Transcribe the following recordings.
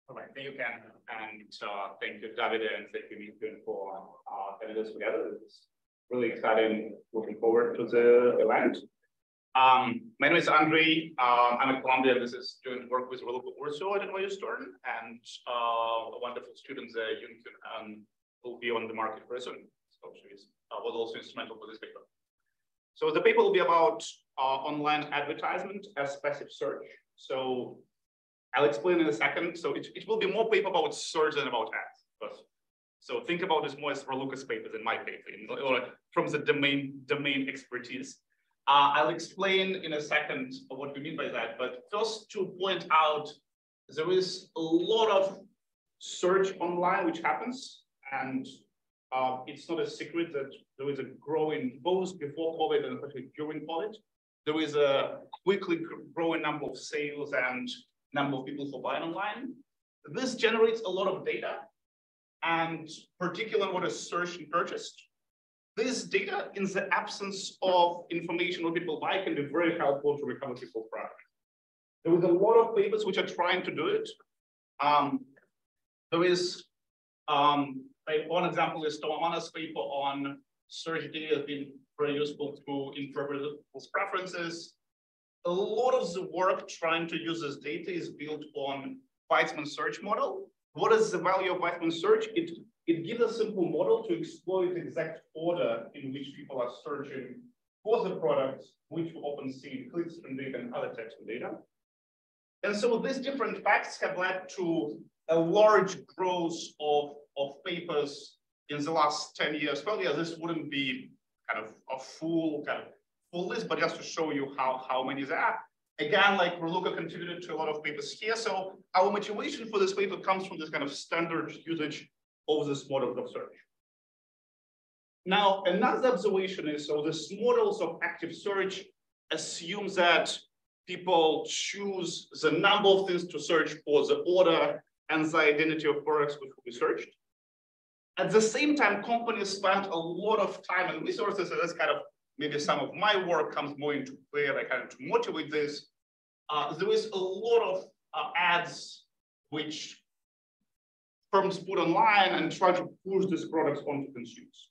All right, thank you, Ken, and thank you, David, and thank you, Ethan, for putting this together. It's really exciting. Looking forward to the event. My name is Andrey. I'm at Columbia. This is doing work with Urso at NYU Stern, and a wonderful student, Yunkin, will be on the market very soon. So she was also instrumental for this paper. So the paper will be about online advertisement as passive search. So I'll explain in a second. So it will be more paper about search than about ads. But, so think about this more as Raluca's paper than my paper, from the domain expertise. I'll explain in a second what we mean by that. But first to point out, there is a lot of search online which happens, and it's not a secret that there is a growing, both before COVID and especially during COVID, there is a quickly growing number of sales and number of people who buy online. This generates a lot of data, and particularly what is searched and purchased. This data, in the absence of information what people buy, can be very helpful to recover people's product. There is a lot of papers which are trying to do it. There is, one example is Tomamana's paper on search data has been very useful to interpret people's preferences. A lot of the work trying to use this data is built on Weizmann search model. What is the value of Weizmann search? It gives a simple model to exploit the exact order in which people are searching for the products, which we often see in click-through data and other types of data. And so these different facts have led to a large growth of papers in the last 10 years. Well, yeah, this wouldn't be kind of a full list, but just to show you how many there are. Again, like Raluca contributed to a lot of papers here. So our motivation for this paper comes from this kind of standard usage of this model of search. Now, another observation is, so this models of active search assumes that people choose the number of things to search for, the order and the identity of products which will be searched. At the same time, companies spend a lot of time and resources, and that's kind of maybe some of my work comes more into play, like kind of to motivate this. There is a lot of ads which firms put online and try to push these products onto consumers.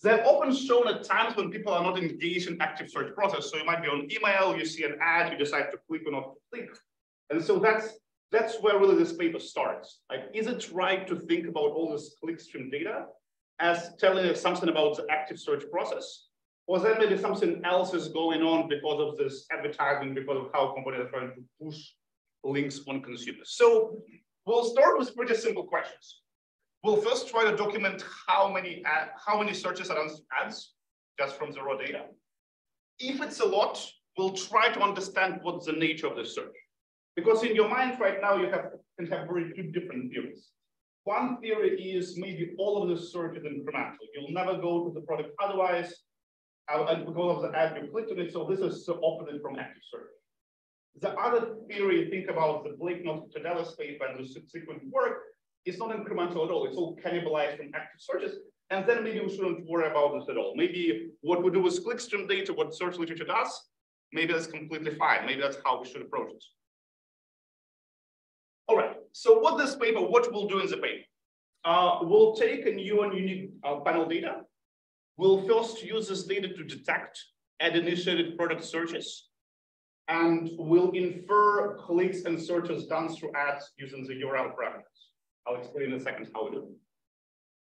They're often shown at times when people are not engaged in active search process. So you might be on email, you see an ad, you decide to click or not to click. And so that's where really this paper starts. Like, is it right to think about all this clickstream data as telling us something about the active search process? Or then maybe something else is going on because of this advertising, because of how companies are trying to push links on consumers. So we'll start with pretty simple questions. We'll first try to document how many searches are on ads, just from the raw data. If it's a lot, we'll try to understand what's the nature of the search. Because in your mind right now, you can have two different theories. One theory is maybe all of the search is incremental. You'll never go to the product otherwise, and because of the ad, you clicked on it, so this is so opposite from active search. The other theory, think about the Blake Notadella's paper and the subsequent work, is not incremental at all. It's all cannibalized from active searches. And then maybe we shouldn't worry about this at all. Maybe what we do with clickstream data, what search literature does, maybe that's completely fine. Maybe that's how we should approach it. All right, so what we'll do in the paper? We'll take a new and unique panel data. We'll first use this data to detect ad-initiated product searches. And we'll infer clicks and searches done through ads using the URL parameters. I'll explain in a second how we do it.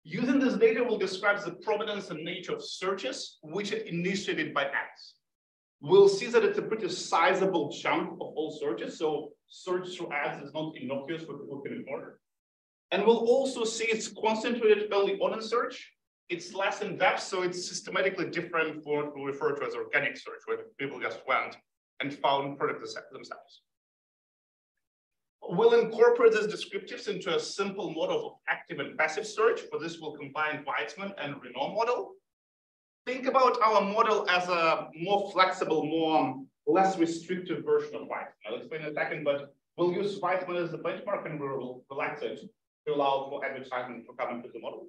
Using this data, we'll describe the provenance and nature of searches which are initiated by ads. We'll see that it's a pretty sizable chunk of all searches. So search through ads is not innocuous, but people can ignore. And we'll also see it's concentrated early on in search. It's less in depth, so it's systematically different from what we refer to as organic search, where people just went and found products themselves. We'll incorporate these descriptives into a simple model of active and passive search. For this, we'll combine Weizmann and Renault model. Think about our model as a more flexible, less restrictive version of Weizmann. I'll explain in a second, but we'll use Weizmann as the benchmark and we'll relax it to allow for advertisement to come into the model.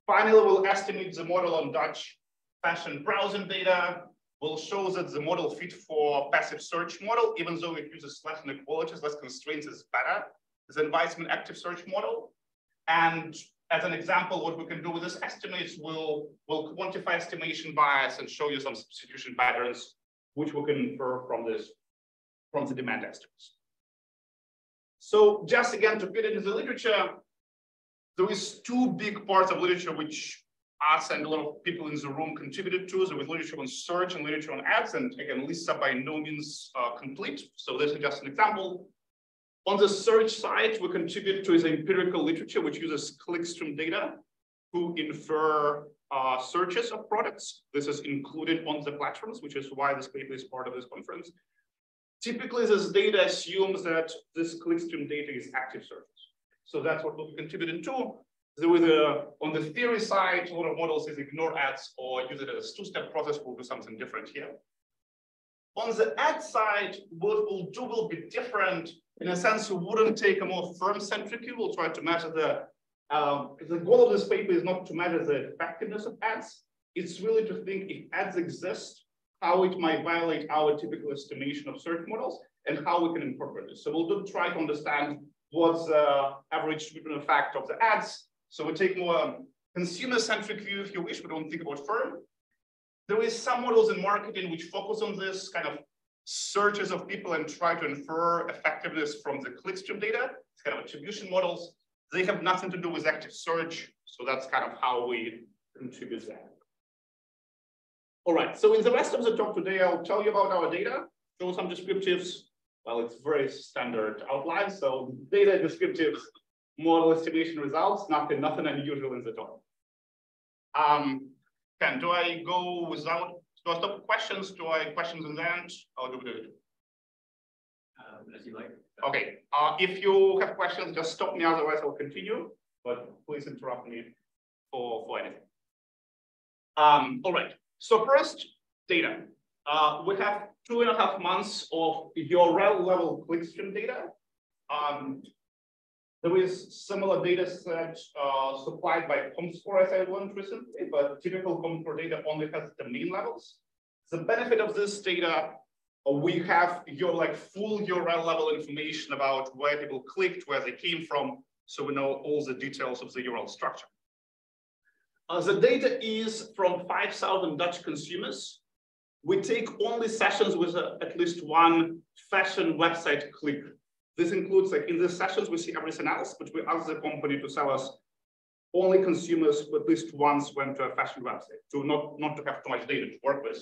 Finally, we'll estimate the model on Dutch fashion browsing data. will show that the model fit for passive search model, even though it uses less inequalities, less constraints, is better than Weissman active search model. And as an example, what we can do with this estimates, we'll quantify estimation bias and show you some substitution patterns, which we can infer from the demand estimates. So just again, to fit into the literature, there is two big parts of literature which us and a lot of people in the room contributed to. There was literature on search and literature on ads, and again, Lisa by no means complete. So this is just an example. On the search side, we contribute to the empirical literature, which uses clickstream data to infer searches of products. This is included on the platforms, which is why this paper is part of this conference. Typically, this data assumes that this clickstream data is active searches. So that's what we'll contribute into. There was on the theory side, a lot of models is ignore ads or use it as a two-step process. We'll do something different here. On the ad side, what we'll do will be different. In a sense, we wouldn't take a more firm-centric view. We'll try to measure the goal of this paper is not to measure the effectiveness of ads. It's really to think if ads exist, how it might violate our typical estimation of search models and how we can incorporate this. So we'll try to understand what's the average treatment effect of the ads. So we take more consumer-centric view, if you wish. We don't think about firm. There is some models in marketing which focus on this kind of searches of people and try to infer effectiveness from the clickstream data. It's kind of attribution models. They have nothing to do with active search. So that's kind of how we contribute that. All right, so in the rest of the talk today, I'll tell you about our data, show some descriptives. Well, it's very standard outline. So data descriptives, model estimation results, nothing unusual in the talk. Ken, do I go without, do I stop questions? Do I questions in the end? Or do we do it? As you like. Okay, if you have questions, just stop me, otherwise I'll continue, but please interrupt me for anything. All right, so first, data. We have 2.5 months of URL level clickstream data. There is similar data set supplied by ComScore, as I learned recently, but typical ComScore data only has domain levels. The benefit of this data, we have your full URL level information about where people clicked, where they came from, so we know all the details of the URL structure. The data is from 5,000 Dutch consumers. We take only sessions with at least one fashion website click. This includes, in these sessions, we see everything else, but we ask the company to sell us only consumers who at least once went to a fashion website, to not to have too much data to work with.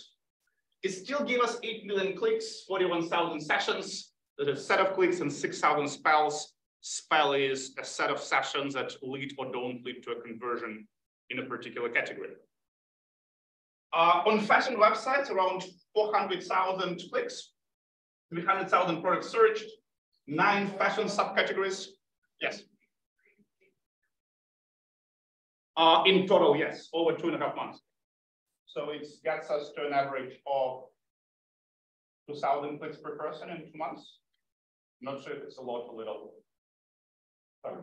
It still gave us 8 million clicks, 41,000 sessions. There's a set of clicks and 6,000 spells. Spell is a set of sessions that lead or don't lead to a conversion in a particular category. On fashion websites, around 400,000 clicks, 300,000 products searched, 9 fashion subcategories. Yes. In total, yes, over 2.5 months. So it gets us to an average of 2,000 clicks per person in 2 months. I'm not sure if it's a lot or little. On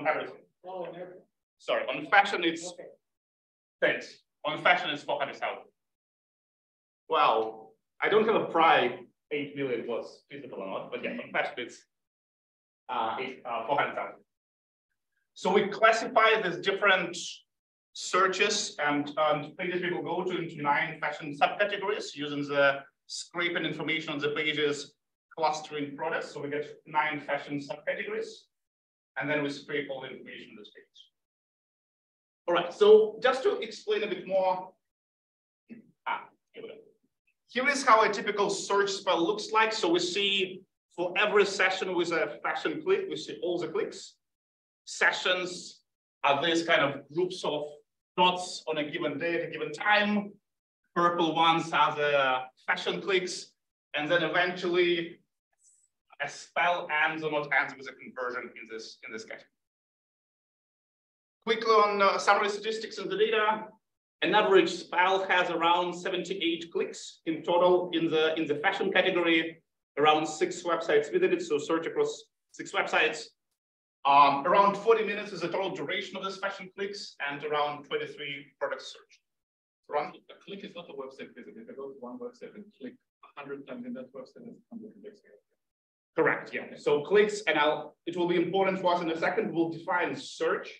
everything. Oh, on everything. Sorry, on fashion it's okay. Thanks. On fashion it's 400,000. Well, I don't have a pry 8 million was feasible or not, but yeah, on fashion it's 400,000. So we classify these different searches and pages people go to into 9 fashion subcategories using the scraping information on the pages, clustering products. So we get 9 fashion subcategories, and then we scrape all the information on this page. All right, so just to explain a bit more, here is how a typical search spell looks like. So we see for every session with a fashion click, we see all the clicks. Sessions are these kind of groups of dots on a given day at a given time. Purple ones are the fashion clicks. And then eventually a spell ends or not ends with a conversion in this category. Quickly on summary statistics of the data, an average spell has around 78 clicks in total in the fashion category, around 6 websites visited, so search across 6 websites. Around 40 minutes is the total duration of this fashion clicks and around 23 products searched. Ron? A click is not a website visit. If I go to one website and click 100 times in that website, it's 100 clicks. Correct, yeah. So clicks, and it will be important for us in a second. We'll define search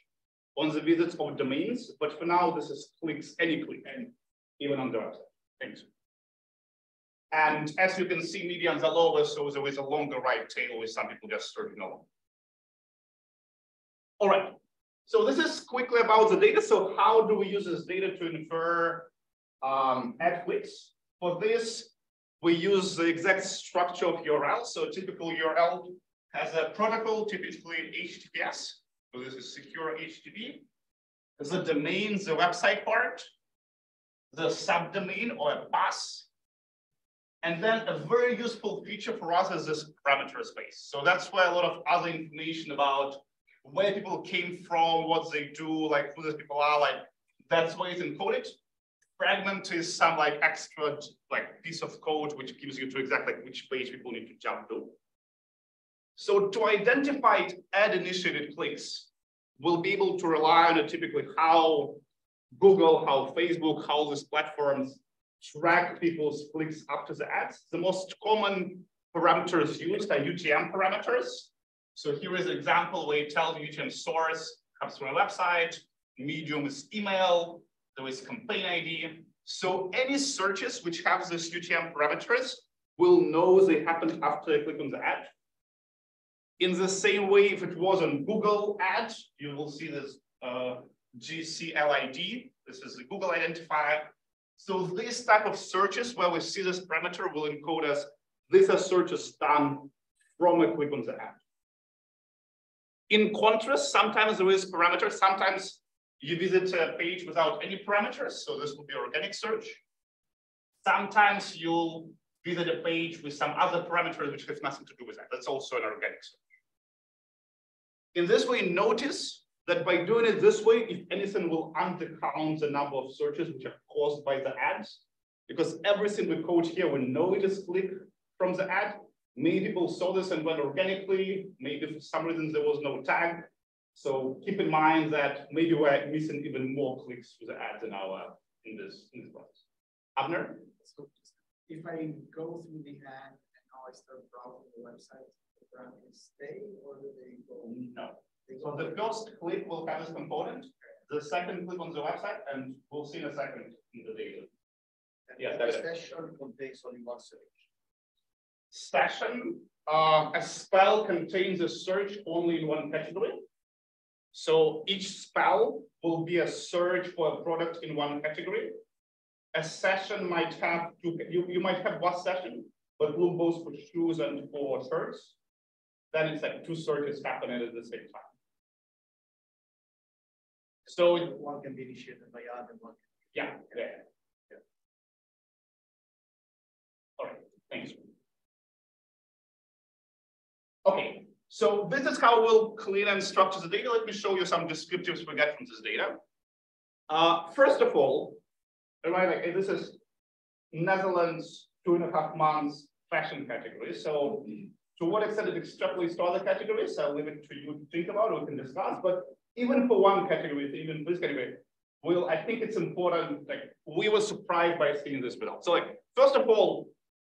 on the visits of domains, but for now, this is clicks, any click, and even on the website. Thanks. And as you can see, medians are lower, so there is a longer right tail with some people just searching along. All right, so this is quickly about the data. So how do we use this data to infer ad clicks? For this, we use the exact structure of URL. So a typical URL has a protocol, typically HTTPS. So this is secure HTTP. The domain, the website part, the subdomain or a pass. And then a very useful feature for us is this parameter space. So that's where a lot of other information about where people came from, what they do, like who these people are, like that's why it's encoded. Fragment is some like extra like piece of code which gives you to exactly like which page people need to jump to. So to identify ad initiated clicks, we'll be able to rely on typically how Google, how Facebook, how these platforms track people's clicks up to the ads. The most common parameters used are UTM parameters. So here is an example where it tells you UTM source comes from a website, medium is email, there is campaign ID. So any searches which have these UTM parameters will know they happened after I click on the ad. In the same way, if it was on Google ad, you will see this GCLID. This is the Google identifier. So this type of searches where we see this parameter will encode as these are searches done from a click on the ad. In contrast, sometimes there is parameters. Sometimes you visit a page without any parameters. So this will be organic search. Sometimes you'll visit a page with some other parameters which has nothing to do with that. That's also an organic search. In this way, notice that by doing it this way, if anything, will undercount the number of searches which are caused by the ads, because everything we code here, we know it is click from the ad. Many people saw this and went organically. Maybe for some reason there was no tag. So keep in mind that maybe we're missing even more clicks to the ads in this process. Abner? So if I go through the ad and now I start browsing the website, the parameters stay or do they go? No. So the first click will have this component. The second click on the website, and we'll see in a second in the data. And yeah, the session contains only one search. Session, a spell contains a search only in one category. So each spell will be a search for a product in one category. A session might have two, you might have one session, but will both for shoes and for shirts. Then it's like two searches happening at the same time. So one can be initiated by ad and one. Yeah. All right, thanks. Okay, so this is how we'll clean and structure the data. Let me show you some descriptives we get from this data. First of all, right, like this is Netherlands 2.5 months fashion category. So to what extent it extrapolates to other categories, I'll leave it to you to think about, or we can discuss. But even for one category, even this category, I think it's important, like we were surprised by seeing this result. So like, first of all,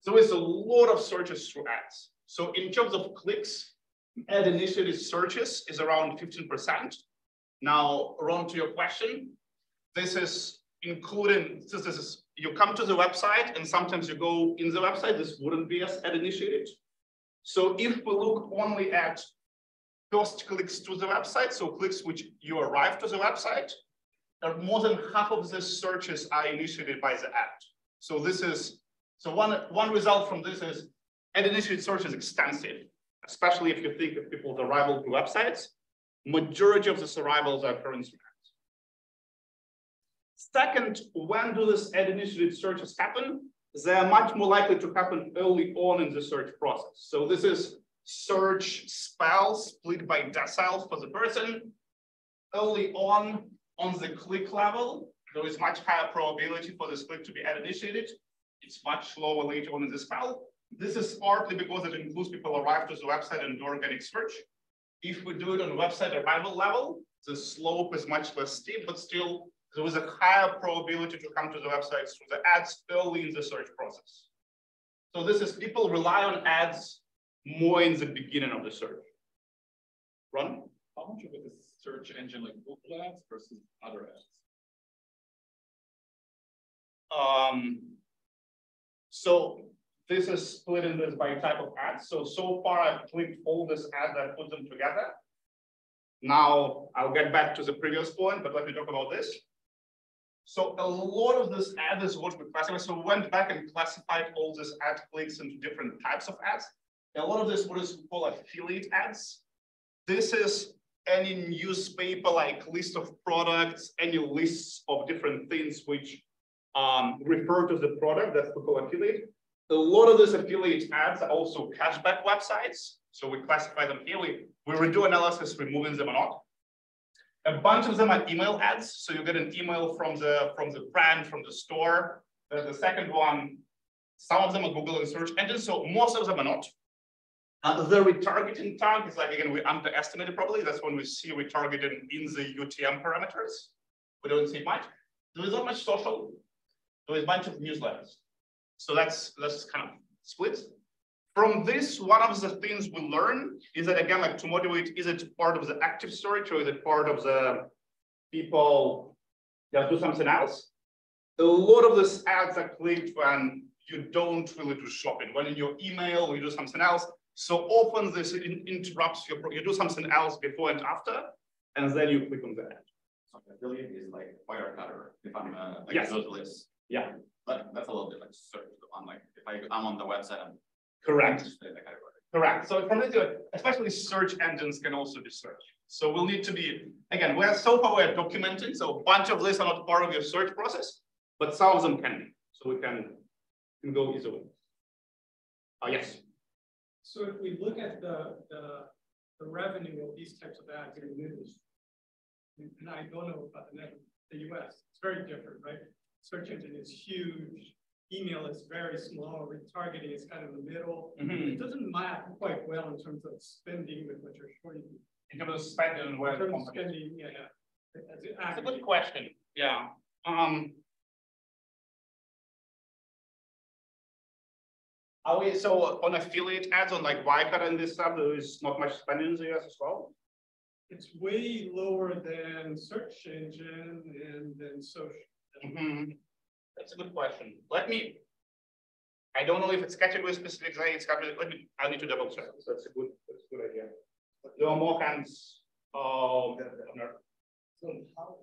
there is a lot of searches through ads. So in terms of clicks, ad initiated searches is around 15%. Now, Ron, to your question, this is including, since this is, you come to the website and sometimes you go in the website, this wouldn't be as ad initiated. So if we look only at first clicks to the website, so clicks which you arrive to the website, more than half of the searches are initiated by the ad. So this is, so one result from this is ad initiated search is extensive, especially if you think of people's arrival to websites. Majority of these arrivals are occurring through ads. Second, when do these ad initiated searches happen? They are much more likely to happen early on in the search process. So this is search spell split by deciles for the person. Early on the click level, there is much higher probability for this click to be ad initiated. It's much lower later on in the spell. This is partly because it includes people arrive to the website and do organic search. If we do it on website arrival level, the slope is much less steep, but still there was a higher probability to come to the websites through the ads early in the search process. So this is people rely on ads more in the beginning of the search. Ron? How much of it is search engine like Google ads versus other ads? So this is split in this by type of ads. So far I've clicked all these ads, I've put them together. Now I'll get back to the previous point, but let me talk about this. So a lot of this ad is what we classify. So we went back and classified all these ad clicks into different types of ads. A lot of this what is called affiliate ads. This is any newspaper like list of products, any lists of different things which refer to the product that we call affiliate. A lot of these affiliate ads are also cashback websites. So we classify them here. We redo analysis, removing them or not. A bunch of them are email ads. So you get an email from the brand, from the store. The second one, some of them are Google and search engines. So most of them are not. The retargeting tag is like, again, we underestimated probably. That's when we see retargeting in the UTM parameters. We don't see much. There is not much social. There is a bunch of newsletters. So that's kind of split. From this, one of the things we learn is that, again, like to motivate, is it part of the active storage or is it part of the people that do something else? A lot of these ads are clicked when you don't really do shopping, when in your email, you do something else. So often this interrupts you do something else before and after, and then you click on the ad. So affiliate is like wire cutter if I'm like yes. those lists. Yeah. But that's a little bit like search. I'm like, if I'm on the website, I'm correct. interested in the category. Correct. So from this, especially search engines can also be search. So we'll need to be, again, so far we're documenting. So a bunch of lists are not part of your search process, but some of them can be. So we can go either way. Yes. So if we look at the revenue of these types of ads in the news, and I don't know about the US, it's very different, right? Search engine is huge. Email is very small. Retargeting is kind of in the middle. Mm-hmm. It doesn't map quite well in terms of spending with what you're showing. In terms of spending and where in terms of spending, yeah. That's a good question. Yeah. Are we so on affiliate ads on like Wirecard and this stuff? There is not much spending in the US as well. It's way lower than search engine and then social. Mm-hmm. That's a good question. I don't know if it's category specific. I need to double check. So that's a good idea. There are more hands. So how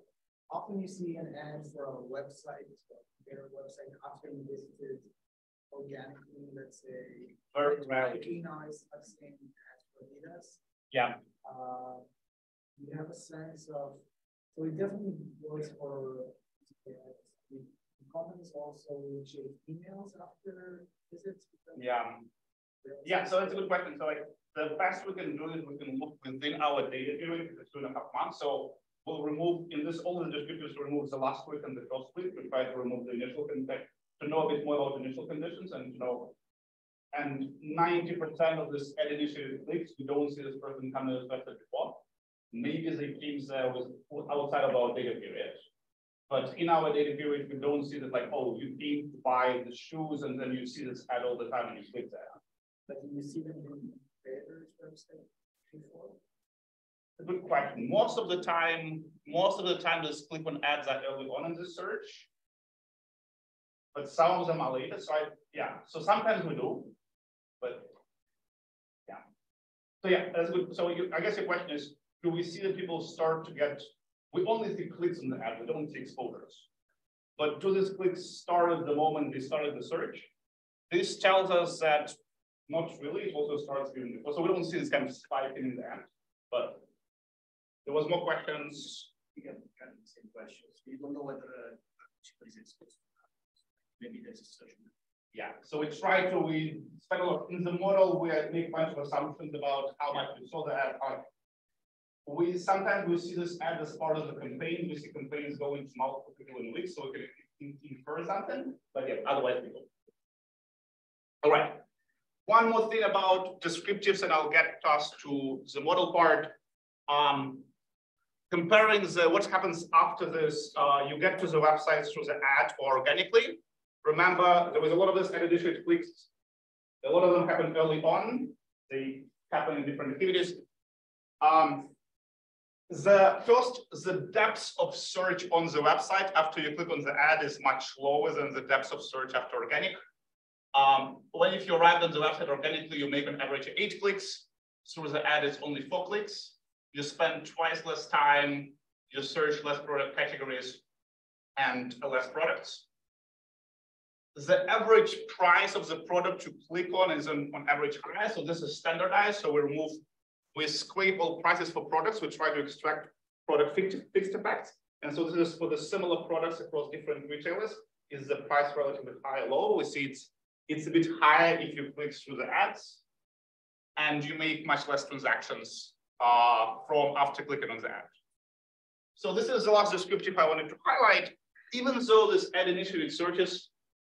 often you see an ad for a website, their website after you visited organically, let's say, very rarely. I've seen ads for Adidas. Yeah. You have a sense of, so it definitely works for companies also share emails after visits. Yeah. Yeah, so that's a good question. So like the best we can do is we can look within our data period, it's 2.5 months. So we'll remove in this all the descriptors remove the last week and the first week. We try to remove the initial context to know a bit more about initial conditions and to know. And 90% of this ad initiated clicks, we don't see this person come to this website before. Maybe they came there was outside of our data period. But in our data period, we don't see that like, oh, you came to buy the shoes and then you see this ad all the time and you click there. But do you see them in competitors' website before? A good question. Most of the time, this click on ads are early on in the search. But some of them are later. So so sometimes we do, but yeah. So yeah, that's good. So I guess your question is, do we see that people start to get, we only see clicks on the ad, we don't see exposures. But do these clicks start at the moment they started the search? This tells us that not really, it also starts even before. So we don't see this kind of spike in the ad, but there was more questions. You get kind of the same questions. You don't know whether is exposed. Maybe there's a search. Yeah, so we spend a lot in the model, we make a bunch of assumptions about how much we saw the ad. Sometimes we see this ad as part of the campaign. We see campaigns going to multiple people in weeks, so we can infer something, but yeah, otherwise we don't. All right. One more thing about descriptives, and I'll get us to the model part. comparing what happens after this, you get to the website through the ad or organically. Remember, there was a lot of this ad initiated clicks. A lot of them happen early on. They happen in different activities. The depth of search on the website after you click on the ad is much lower than the depth of search after organic. If you arrive on the website organically, you make an average of 8 clicks. Through the ad, it's only 4 clicks. You spend twice less time, you search less product categories and less products. The average price of the product to click on is on average higher. So this is standardized. So we scrape all prices for products. We try to extract product fixed effects. And so this is for the similar products across different retailers. Is the price relatively high or low? We see it's a bit higher if you click through the ads, and you make much less transactions from after clicking on the ad. So this is the last descriptive I wanted to highlight. Even though this ad initiated searches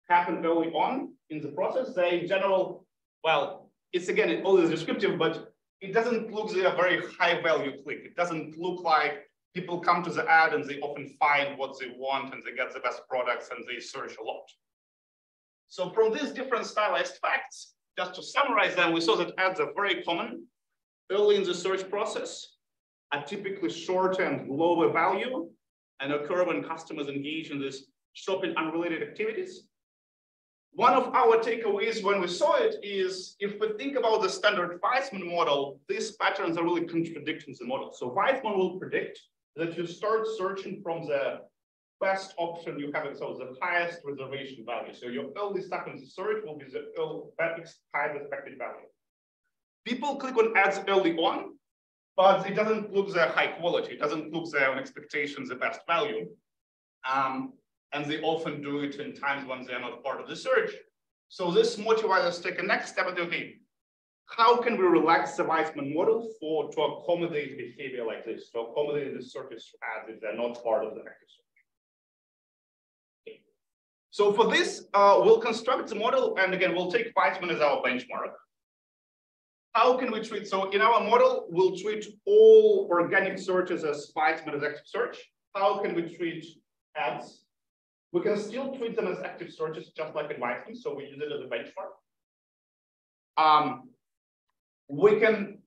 happen early on in the process, they in general, well, it's again always descriptive, but it doesn't look like a very high value click. It doesn't look like people come to the ad and they often find what they want and they get the best products and they search a lot. So from these different stylized facts, just to summarize them, we saw that ads are very common early in the search process, are typically shorter and lower value, and occur when customers engage in this shopping unrelated activities. One of our takeaways when we saw it is, if we think about the standard Weissman model, these patterns are really contradicting the model. So Weissman will predict that you start searching from the best option you have, so the highest reservation value. So your early step in the search will be the highest expected value. People click on ads early on, but it doesn't look the high quality. It doesn't look the on expectations the best value. And they often do it in times when they're not part of the search. So this motivates us to take a next step and okay, how can we relax the Weissman model to accommodate behavior like this, to accommodate the searches ads if they're not part of the active search? Okay. So for this, we'll construct the model, and again, we'll take Weissman as our benchmark. How can we treat, so in our model, we'll treat all organic searches as Weissman as active search. How can we treat ads? We can still treat them as active searches, just like in Weissman, so we use it as a benchmark. We can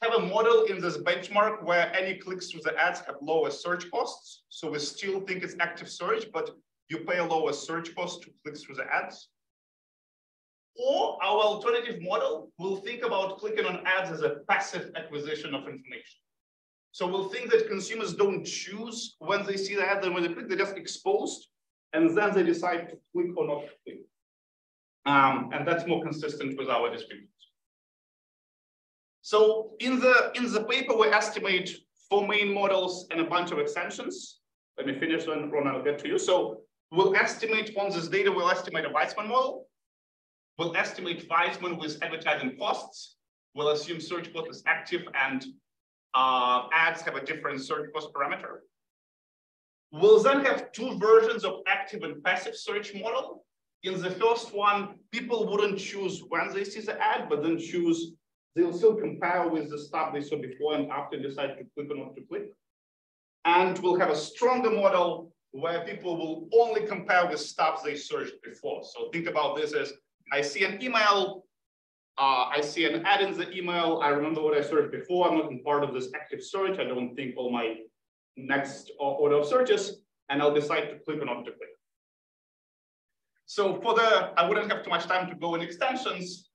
have a model in this benchmark where any clicks through the ads have lower search costs. So we still think it's active search, but you pay a lower search cost to click through the ads. Or our alternative model will think about clicking on ads as a passive acquisition of information. So we'll think that consumers don't choose when they see the ad, and when they click, they're just exposed, and then they decide to click or not to click. And that's more consistent with our distributions. So in the paper, we estimate 4 main models and a bunch of extensions. Let me finish and Ron, I'll get to you. So we'll estimate on this data, we'll estimate a Weissman model. We'll estimate Weissman with advertising costs. We'll assume search cost is active and ads have a different search cost parameter. We'll then have 2 versions of active and passive search model. In the first one, people wouldn't choose when they see the ad, but then they'll still compare with the stuff they saw before and after decide to click or not to click. And we'll have a stronger model where people will only compare with stuff they searched before. So think about this as, I see an email, I see an ad in the email, I remember what I searched before, I'm not in part of this active search, I don't think all my next order of searches, and I'll decide to click or not to click. So I wouldn't have too much time to go in extensions,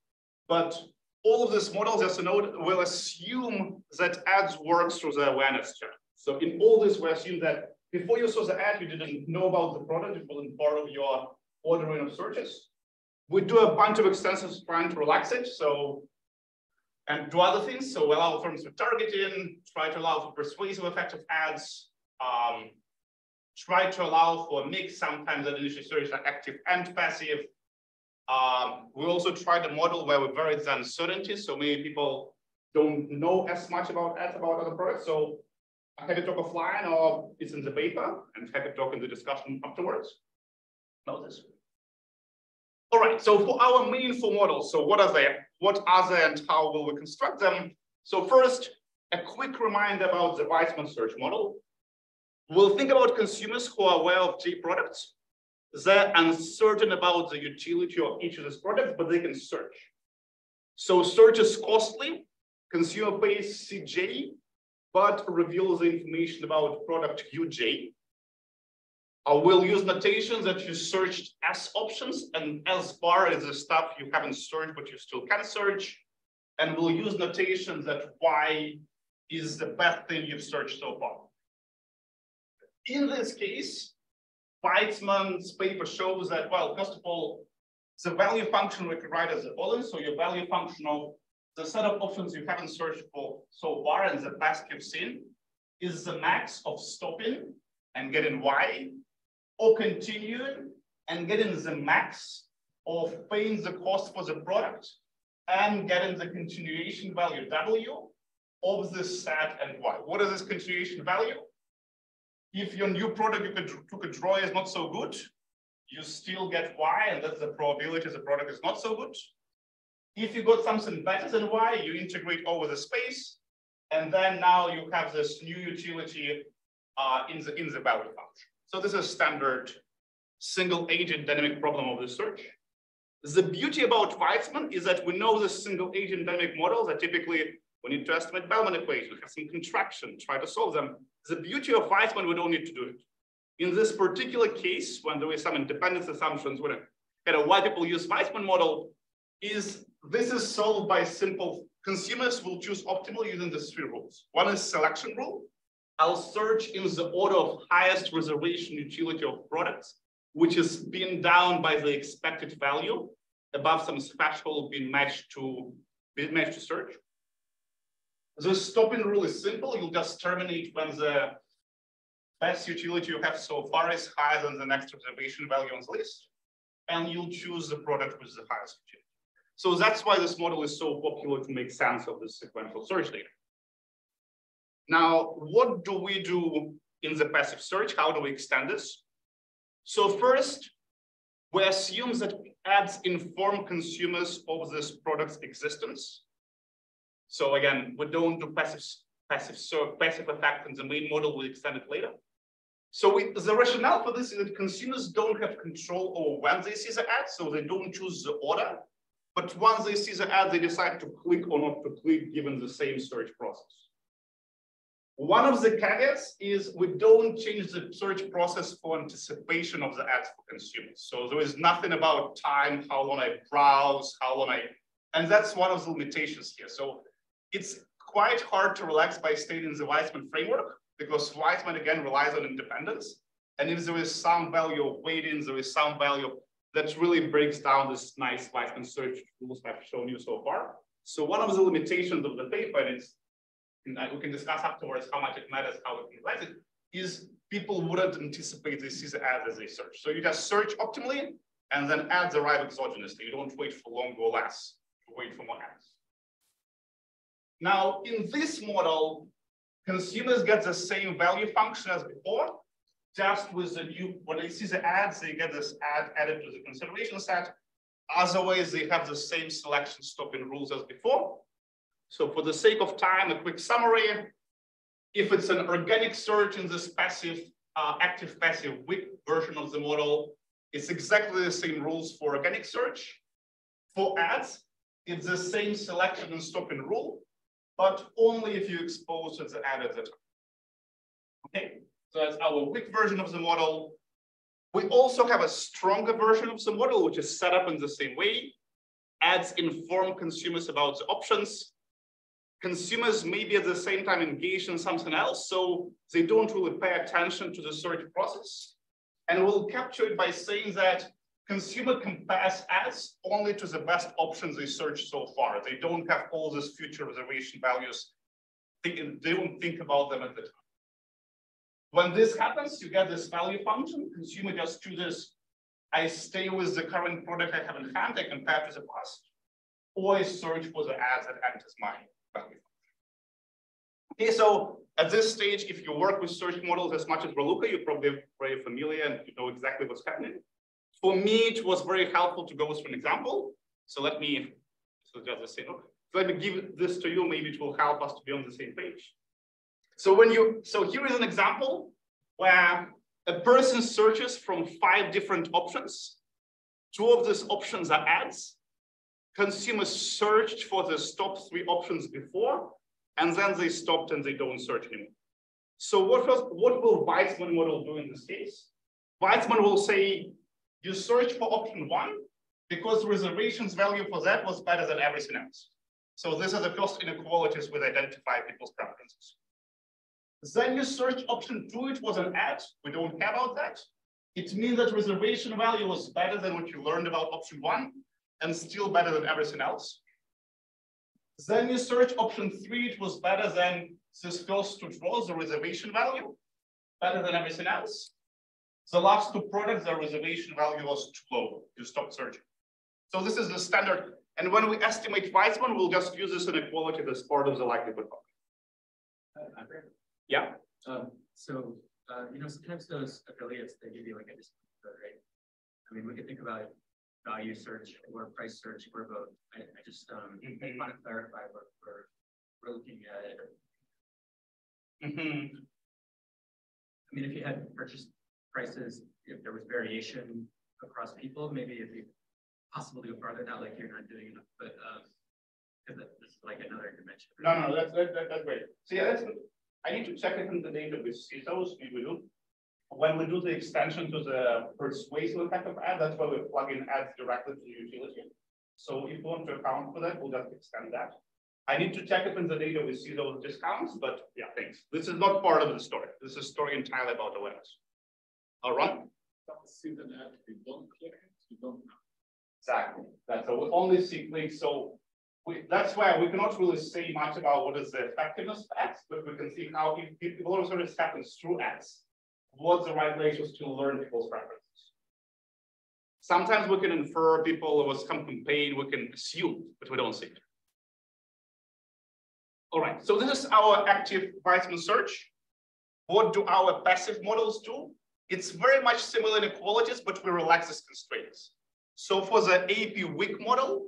but all of these models, as a note, will assume that ads works through the awareness channel. So in all this, we assume that before you saw the ad, you didn't know about the product, it wasn't part of your ordering of searches. We do a bunch of extensions trying to relax it, and do other things. So we allow firms for targeting, try to allow for persuasive effective ads, try to allow for a mix, sometimes that initial search are active and passive. We also tried a model where we vary the uncertainty. So many people don't know as much about ads about other products. So I had to talk offline, or it's in the paper, and had to talk in the discussion afterwards. Notice. All right, so for our main 4 models, so what are they, and how will we construct them? So first, a quick reminder about the Weizmann search model. We'll think about consumers who are aware of J products. They're uncertain about the utility of each of these products, but they can search. So search is costly. Consumer pays CJ, but reveals the information about product UJ. We'll use notations that you searched as options, and as bar is the stuff you haven't searched, but you still can search. And we'll use notations that Y is the best thing you've searched so far. In this case, Weizmann's paper shows that, well, first of all, the value function we can write as the following. So your value function of the set of options you haven't searched for so far and the best you've seen is the max of stopping and getting Y, or continuing and getting the max of paying the cost for the product and getting the continuation value W of this set and Y. What is this continuation value? If your new product you took a draw is not so good, you still get Y, and that's the probability the product is not so good. If you got something better than Y, you integrate over the space, and then now you have this new utility in the value function. So this is standard single agent dynamic problem of the search. The beauty about Weizmann is that we know the single agent dynamic models that typically we need to estimate Bellman equation, have some contraction, try to solve them. The beauty of Weizmann, we don't need to do it. In this particular case, when there is some independence assumptions, when why people use Weizmann model, is this is solved by simple, consumers will choose optimally using these three rules. One is selection rule. I'll search in the order of highest reservation utility of products, which is pinned down by the expected value above some threshold being matched to search. The stopping rule is simple. You'll just terminate when the best utility you have so far is higher than the next reservation value on the list, and you'll choose the product with the highest utility. So that's why this model is so popular to make sense of the sequential search data. Now, what do we do in the passive search? How do we extend this? So first, we assume that ads inform consumers of this product's existence. So again, we don't do passive effect in the main model, we'll extend it later. So the rationale for this is that consumers don't have control over when they see the ad, so they don't choose the order. But once they see the ad, they decide to click or not to click given the same search process. One of the caveats is we don't change the search process for anticipation of the ads for consumers. So there is nothing about time, how long I browse, and that's one of the limitations here. So it's quite hard to relax by staying in the Weizmann framework because Weizmann again relies on independence. And if there is some value of weighting, there is some value that really breaks down this nice Weizmann search rules I've shown you so far. So one of the limitations of the paper is, we can discuss afterwards how much it matters, how we can realize it, is people wouldn't anticipate they see the ads as they search. So you just search optimally and then ads arrive exogenously. You don't wait for longer or less to wait for more ads. Now, in this model, consumers get the same value function as before, just with the new, when they see the ads, they get this ad added to the consideration set. Otherwise, they have the same selection stopping rules as before. So for the sake of time, a quick summary. If it's an organic search in this passive, active passive weak version of the model, it's exactly the same rules for organic search. For ads, it's the same selection and stopping rule, but only if you expose to the ad at the time. Okay, so that's our weak version of the model. We also have a stronger version of the model, which is set up in the same way. Ads inform consumers about the options. Consumers may be at the same time engaged in something else, so they don't really pay attention to the search process. And we'll capture it by saying that consumer can pass ads only to the best options they searched so far. They don't have all these future reservation values. They don't think about them at the time. When this happens, you get this value function. Consumer just chooses, I stay with the current product I have in hand, I compare to the past, or I search for the ads that enters my value function. Okay, so at this stage, if you work with search models as much as Raluca, you're probably very familiar and you know exactly what's happening. For me, it was very helpful to go through an example. So let me suggest the same. So let me give this to you. Maybe it will help us to be on the same page. So here is an example where a person searches from 5 different options. 2 of these options are ads. Consumers searched for the top 3 options before, and then they stopped and they don't search anymore. So what will Weizmann model do in this case? Weizmann will say, you search for option 1 because reservations value for that was better than everything else. So this is the first inequalities with identify people's preferences. Then you search option 2, it was an ad, we don't care about that. It means that reservation value was better than what you learned about option 1 and still better than everything else. Then you search option 3, it was better than this first 2 draws, the reservation value, better than everything else. The last 2 products, the reservation value was too low, you stopped searching. So this is the standard. And when we estimate Weizmann, we'll just use this inequality as part of the likelihood function. Yeah. You know, sometimes those affiliates, they give you like a discount code, right? I mean, we could think about value search or price search or both. I just I want to clarify what we're looking at it. I mean, if you had purchase prices, if there was variation across people, maybe it'd be possible to go farther. Not like you're not doing enough, but because this is like another dimension. No, that's great. So yeah, I need to check it in the data with CISOs. We do. When we do the extension to the persuasive effect of ad, that's why we plug in ads directly to the utility. So if you want to account for that, we'll just extend that. I need to check it in the data with CISO discounts, but yeah, thanks. This is not part of the story. This is a story entirely about awareness. All right. See the ad, you don't click it, you don't know. Exactly. That's we only see clicks. So that's why we cannot really say much about what is the effectiveness of ads, but we can see how if all of a sudden it happens through ads, what's the right ratios to learn people's preferences. Sometimes we can infer people was some campaign, we can assume, but we don't see it. All right, so this is our active Weizmann search. What do our passive models do? It's very much similar inequalities, but we relax these constraints. So for the AP weak model,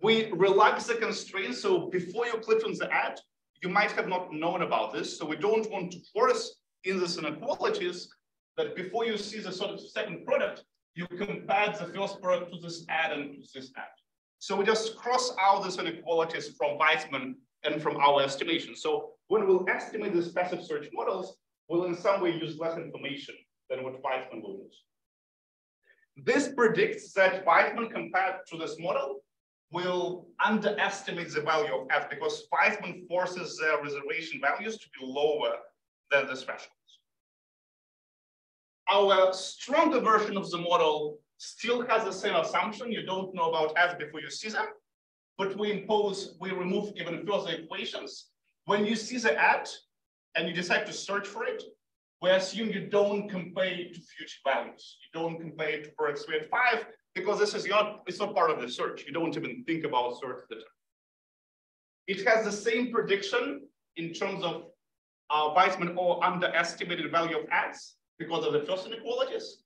we relax the constraints. So before you click on the ad, you might have not known about this. So we don't want to force in this inequalities that before you see the sort of second product, you compare the first product to this ad and to this ad. So we just cross out these inequalities from Weizmann and from our estimation. So when we'll estimate these passive search models, we'll in some way use less information than what Weizmann will use. This predicts that Weizmann compared to this model will underestimate the value of f because Weizmann forces their reservation values to be lower than the thresholds. Our stronger version of the model still has the same assumption. You don't know about f before you see them, but we remove even further equations. When you see the ad and you decide to search for it, we assume you don't compare it to future values. You don't compare it to products 3 and 5 because this is it's not part of the search. You don't even think about search at the time. It has the same prediction in terms of Weizmann or underestimated value of ads because of the first inequalities,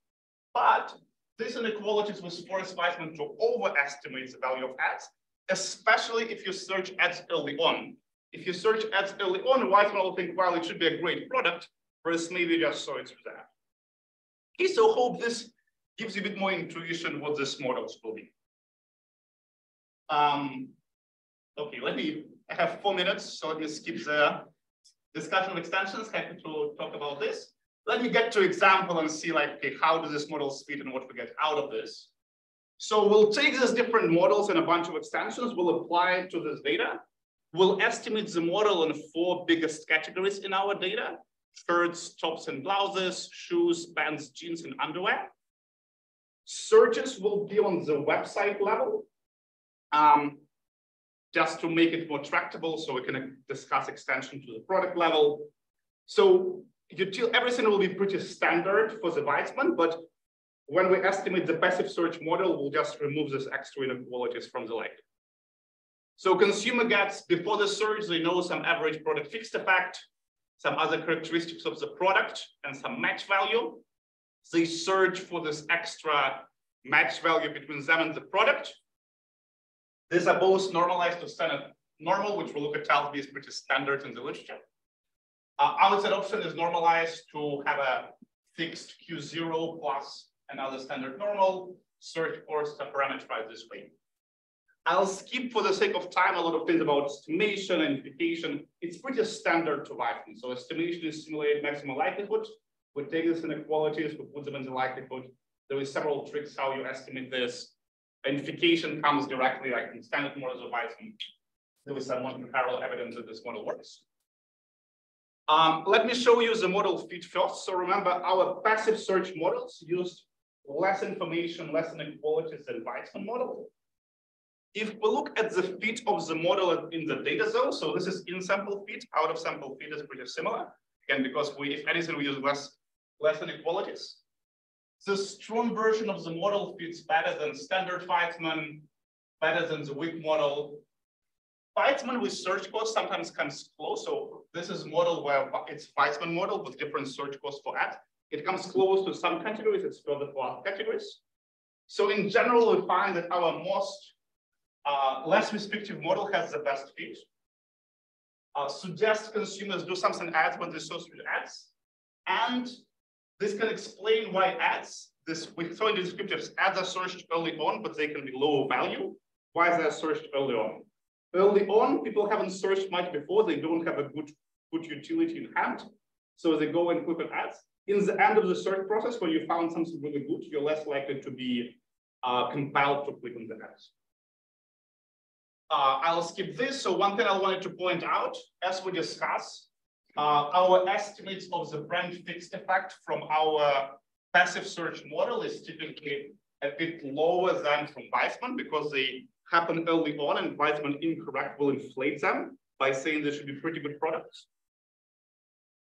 but this inequalities will force Weizmann to overestimate the value of ads, especially if you search ads early on. If you search ads early on, Weizmann will think, well, it should be a great product, whereas maybe just saw it through that. Okay, so hope this gives you a bit more intuition what this models will be. Okay, I have 4 minutes, so let me skip the discussion of extensions. Happy to talk about this. Let me get to example and see like, okay, how do these models fit and what we get out of this. So we'll take these different models and a bunch of extensions, we'll apply it to this data. We'll estimate the model in 4 biggest categories in our data: shirts, tops and blouses, shoes, pants, jeans, and underwear. Searches will be on the website level, just to make it more tractable so we can discuss extension to the product level. So everything will be pretty standard for the Weizmann, but when we estimate the passive search model, we'll just remove these extra inequalities from the lake. So consumer gets, before the search, they know some average product fixed effect, some other characteristics of the product, and some match value. They search for this extra match value between them and the product. These are both normalized to standard normal, which will look at tells me is pretty standard in the literature. Outside option is normalized to have a fixed Q0 plus another standard normal. Search course are parameterized this way. I'll skip for the sake of time a lot of things about estimation and unification. It's pretty standard to Python. So estimation is simulate maximum likelihood. We take these inequalities, we put them in the likelihood. There is several tricks how you estimate this. Unification comes directly like in standard models of Python. There is some parallel evidence that this model works. Let me show you the model fit first. So remember, our passive search models used less information, less inequalities than Python model. If we look at the fit of the model in the data zone, so this is in-sample fit, out-of-sample fit is pretty similar. Again, because if anything, we use less inequalities. The strong version of the model fits better than standard Weizmann, better than the weak model. Weizmann with search cost sometimes comes close. So this is a model where it's Weizmann model with different search costs for ads. It comes close to some categories, it's further for other categories. So in general, we find that our most less restrictive model has the best fit. Suggest consumers do something ads when they search with ads. And this can explain why ads, we saw in the descriptives, ads are searched early on, but they can be low value. Why is that searched early on? Early on, people haven't searched much before. They don't have a good utility in hand. So they go and click on ads. In the end of the search process, when you found something really good, you're less likely to be compelled to click on the ads. I'll skip this. So one thing I wanted to point out, as we discuss, our estimates of the brand fixed effect from our passive search model is typically a bit lower than from Weizmann because they happen early on and Weizmann incorrect will inflate them by saying they should be pretty good products.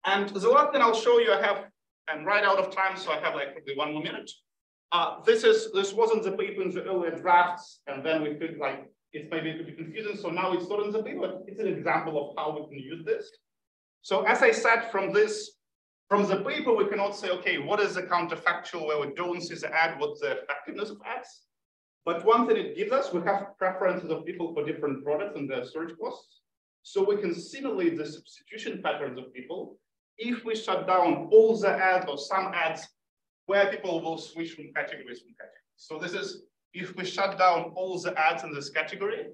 And the last thing I'll show you, I'm right out of time, so I have like probably 1 more minute. This wasn't the paper in the earlier drafts, and then we feel like it's maybe a bit confusing. So now it's not in the paper, but it's an example of how we can use this. So as I said, from the paper, we cannot say, okay, what is the counterfactual where we don't see the ad, what's the effectiveness of ads? But one thing it gives us, we have preferences of people for different products and their search costs. So we can simulate the substitution patterns of people if we shut down all the ads or some ads where people will switch from categories. So this is, if we shut down all the ads in this category,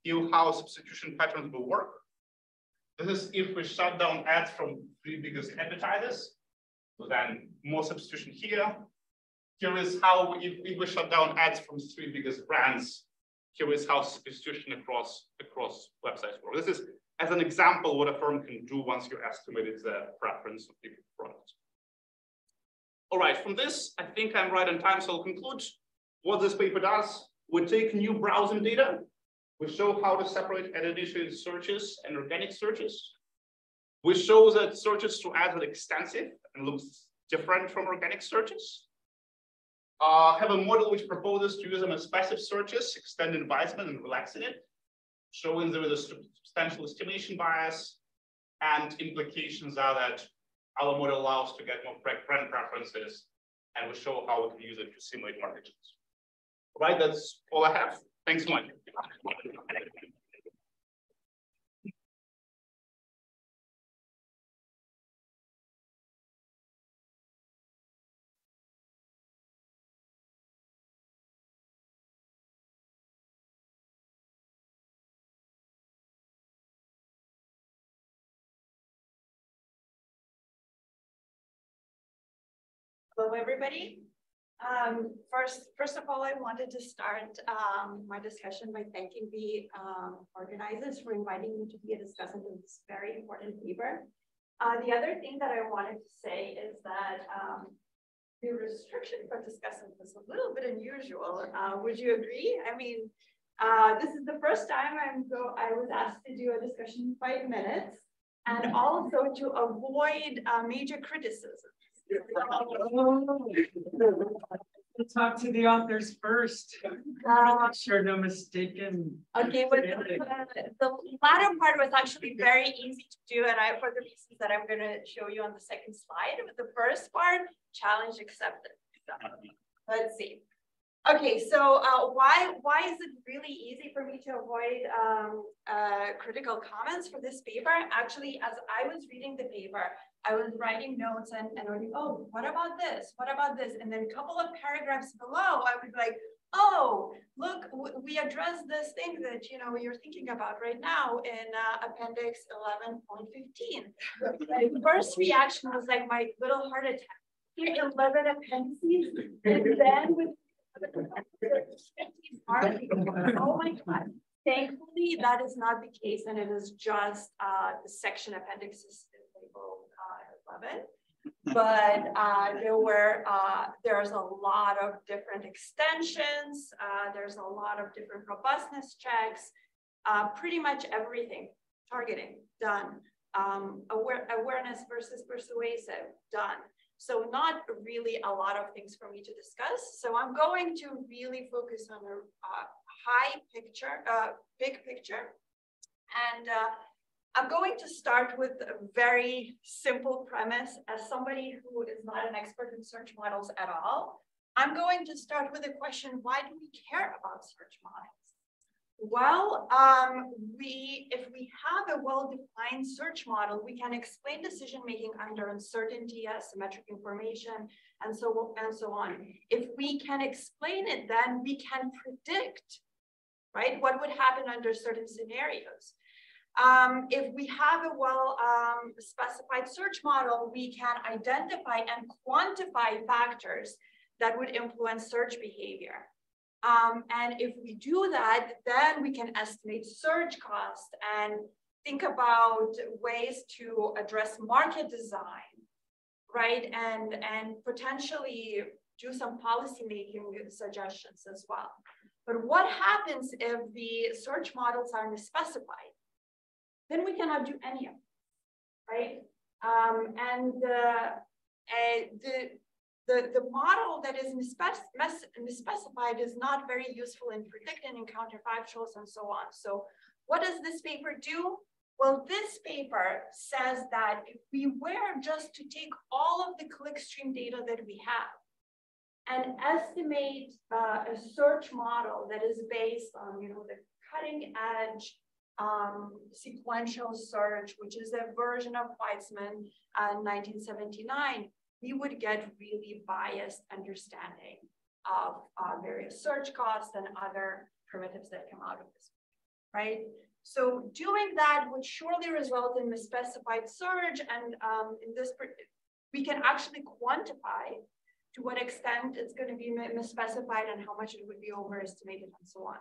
here's how substitution patterns will work. This is if we shut down ads from 3 biggest advertisers, so then more substitution here. Here is how, if we shut down ads from 3 biggest brands, here is how substitution across websites work. This is, as an example, what a firm can do once you estimated the preference of different products. All right, from this, I think I'm right on time, so I'll conclude. What this paper does, we take new browsing data. We show how to separate uninitiated searches and organic searches. We show that searches through ads are extensive and looks different from organic searches. Have a model which proposes to use them as passive searches, extending Weizmann and relaxing it, showing there is a substantial estimation bias, and implications are that our model allows to get more brand preferences, and we show how we can use it to simulate market trends. Right, that's all I have. Thanks so much. Hello, everybody. First of all, I wanted to start my discussion by thanking the organizers for inviting me to be a discussant in this very important paper. The other thing that I wanted to say is that the restriction for discussants is a little bit unusual. Would you agree? I mean, this is the first time I was asked to do a discussion in 5 minutes, and also to avoid major criticism. Talk to the authors first. Sure, no mistaken. Okay, but the latter part was actually very easy to do, and for the reasons that I'm going to show you on the second slide. But the first part, challenge accepted. So, let's see. Okay, so why is it really easy for me to avoid critical comments for this paper? Actually, as I was reading the paper, I was writing notes and writing, oh, what about this? What about this? And then a couple of paragraphs below, I was like, oh, look, we addressed this thing that you're thinking about right now in Appendix 11.15. My first reaction was like my little heart attack. 11 appendices, and then with oh my God. Thankfully, that is not the case, and it is just the section appendixes labeled 11. But there's a lot of different extensions. There's a lot of different robustness checks. Pretty much everything. Targeting, done. Awareness versus persuasive, done. So not really a lot of things for me to discuss. So I'm going to really focus on a big picture. And I'm going to start with a very simple premise. As somebody who is not an expert in search models at all, I'm going to start with a question: why do we care about search models? Well, if we have a well-defined search model, we can explain decision-making under uncertainty, asymmetric information, and so on. If we can explain it, then we can predict, right, what would happen under certain scenarios. If we have a well-specified search model, we can identify and quantify factors that would influence search behavior. And if we do that, then we can estimate search cost and think about ways to address market design, right? And potentially do some policy-making suggestions as well. But what happens if the search models are misspecified? Then we cannot do any of it, right? The model that is misspecified is not very useful in predicting and counterfactuals and so on. So what does this paper do? Well, this paper says that if we were just to take all of the clickstream data that we have and estimate a search model that is based on the cutting edge sequential search, which is a version of Weizmann in 1979, we would get really biased understanding of various search costs and other primitives that come out of this, right? So doing that would surely result in misspecified search, and we can actually quantify to what extent it's going to be misspecified and how much it would be overestimated and so on.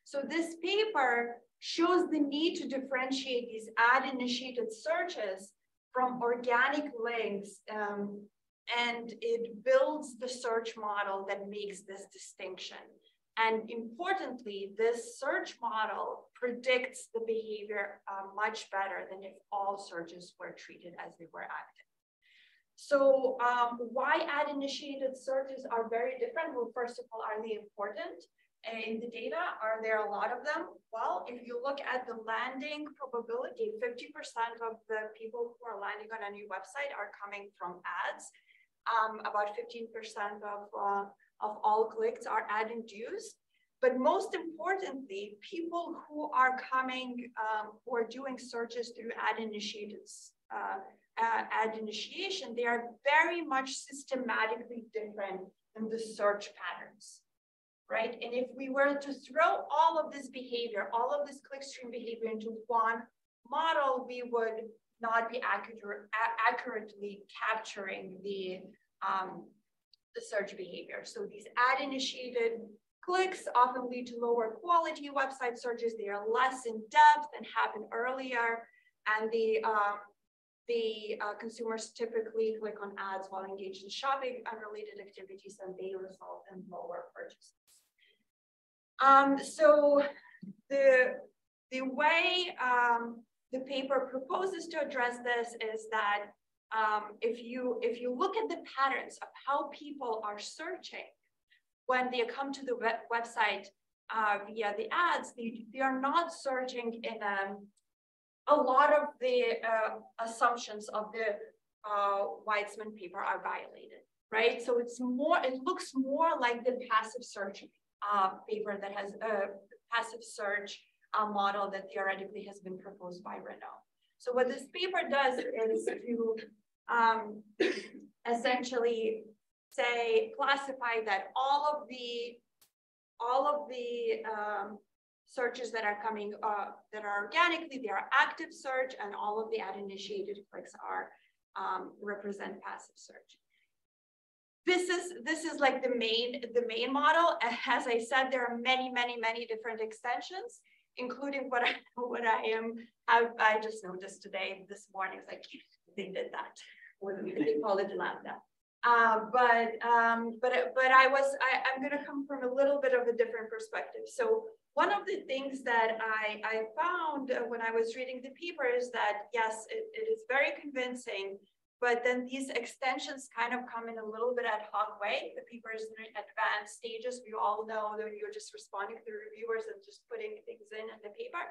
So this paper shows the need to differentiate these ad-initiated searches from organic links, and it builds the search model that makes this distinction. And importantly, this search model predicts the behavior much better than if all searches were treated as they were active. So why ad-initiated searches are very different? Well, first of all, are they important? In the data, are there a lot of them? Well, if you look at the landing probability, 50% of the people who are landing on a new website are coming from ads. About 15% of all clicks are ad-induced. But most importantly, people who are coming, who are doing searches through ad initiation, they are very much systematically different in the search patterns. Right? And if we were to throw all of this behavior, all of this clickstream behavior into one model, we would not be accurately capturing the search behavior. So these ad-initiated clicks often lead to lower quality website searches. They are less in depth and happen earlier. And the consumers typically click on ads while engaged in shopping unrelated activities, and they result in lower purchases. So the way the paper proposes to address this is that if you look at the patterns of how people are searching when they come to the website via the ads, they are not searching in a lot of the assumptions of the Weizmann paper are violated. right? So it looks more like the passive search paper that has a passive search model that theoretically has been proposed by Renault. So what this paper does is to essentially classify that all of the searches that are coming that are organically, they are active search, and all of the ad initiated clicks are represent passive search. This is like the main model. As I said, there are many different extensions, including what I just noticed today, this morning. It's like they did that. They call it Lambda. But I'm going to come from a little bit of a different perspective. So one of the things that I found when I was reading the paper is that, yes, it is very convincing, but then these extensions kind of come in a little bit ad hoc way. The paper is in advanced stages. We all know that you're just responding to the reviewers and just putting things in the paper.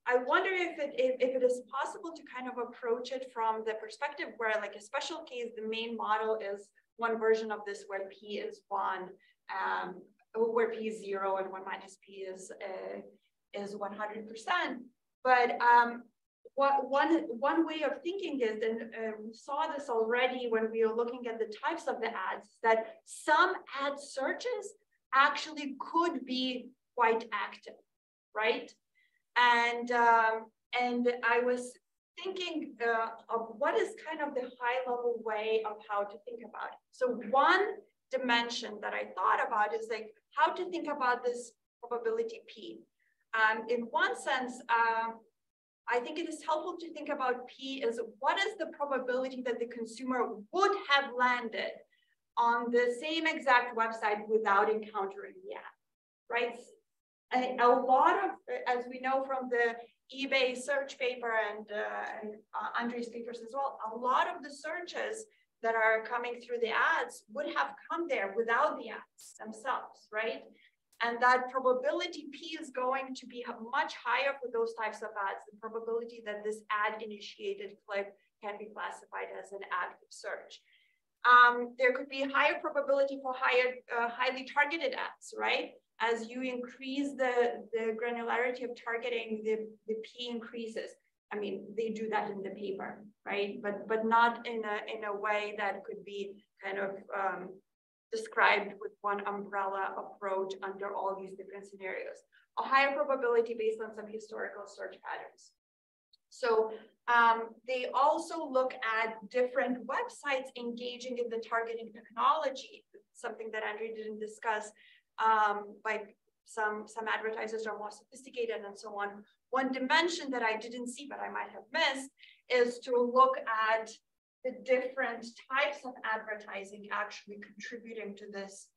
I wonder if it is possible to kind of approach it from the perspective where, like, a special case, the main model is one version of this where P is 1, where P is 0 and 1 minus P is 100%. But one way of thinking is, and we saw this already when we were looking at the types of the ads, that some ad searches actually could be quite active, right? And I was thinking of what is kind of the high-level way of how to think about it. So one dimension that I thought about is like how to think about this probability P. In one sense, I think it is helpful to think about P as what is the probability that the consumer would have landed on the same exact website without encountering the ad, right? A lot of, as we know from the eBay search paper and Andrey's papers as well, a lot of the searches that are coming through the ads would have come there without the ads themselves, right? And that probability P is going to be much higher for those types of ads. The probability that this ad-initiated click can be classified as an active search. There could be higher probability for highly targeted ads, right? As you increase the granularity of targeting, the P increases. I mean, they do that in the paper, right? But not in a way that could be kind of described with one umbrella approach under all these different scenarios. A higher probability based on some historical search patterns. So they also look at different websites engaging in the targeting technology, something that Andrey didn't discuss. Like some advertisers are more sophisticated and so on. One dimension that I didn't see, but I might have missed, is to look at the different types of advertising actually contributing to this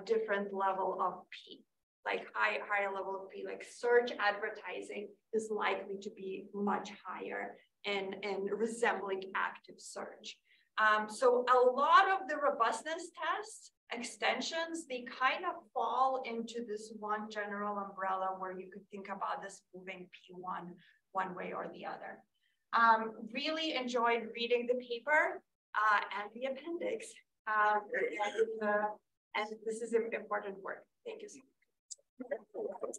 different level of P, like higher level of P, like search advertising is likely to be much higher and resembling active search. So a lot of the robustness tests, extensions, they kind of fall into this one general umbrella where you could think about this moving P1 one way or the other. Really enjoyed reading the paper and the appendix. And this is important work. Thank you so much.